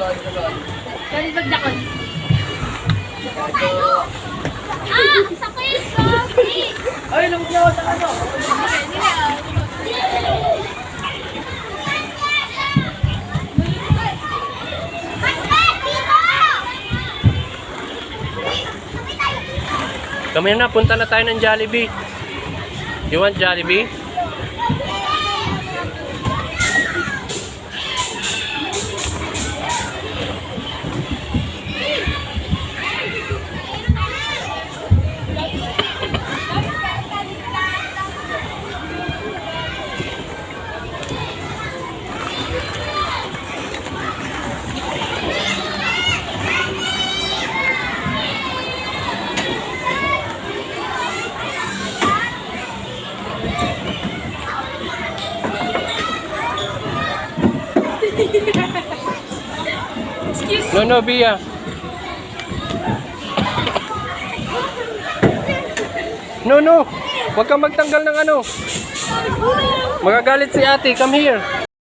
Kani pagdakon. Sa kwesto. Ay, lumutya ako sa ano. Kami na, punta na tayo ng Jollibee. You want Jollibee? No, no, Bia. No, no. Huwag kang magtanggal ng ano. Magagalit si ate. Come here.